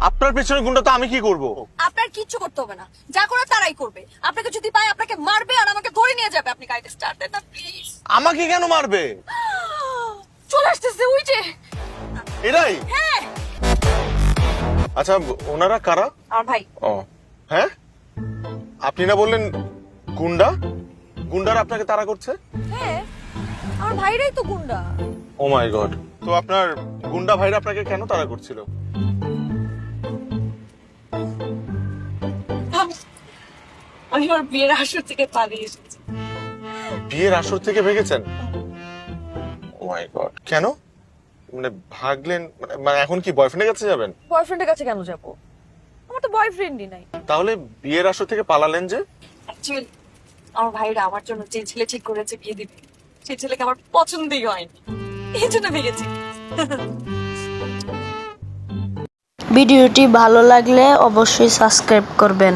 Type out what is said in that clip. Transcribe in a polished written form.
আপনার পেছনে গুন্ডা তো আমি কি করব? আপনার কিচ্ছু করতে হবে না, যা করে তারাই করবে। আপনাকে যদি পায় আপনাকে মারবে আর আমাকে ধরে নিয়ে যাবে। আপনি গাড়িটা স্টার্ট দেন না প্লিজ। আমাকে কেন মারবে? চলে আসতেছে ওই যে। এরাই? হ্যাঁ আচ্ছা, ওনারা কারা? আমার ভাই। ও হ্যাঁ, আপনি না বললেন গুন্ডা? গুন্ডারা আপনাকে তাড়া করছে? হ্যাঁ আমার ভাইরাই তো গুন্ডা। ও মাই গড, তো আপনার গুন্ডা ভাইরা আপনাকে কেন তাড়া করছিল? আমি আমার বিয়ের আসর থেকে পালিয়ে এসেছি। বিয়ের আসর থেকে ভেগেছেন? ও মাই গড, কেন? মানে ভাগলেন মানে এখন কি বয়ফ্রেন্ডের কাছে যাবেন? বয়ফ্রেন্ডের কাছে কেন যাব? আমার তো বয়ফ্রেন্ডই নাই। তাহলে বিয়ের আসর থেকে পালালেন যে? অ্যাকচুয়ালি আমার ভাইরা আমার জন্য যে ছেলে ঠিক করেছে বিয়ে দিবে, সেই ছেলেকে আমার পছন্দই হয়নি, এই জন্য ভেগেছি। ভিডিওটি ভালো লাগলে অবশ্যই সাবস্ক্রাইব করবেন।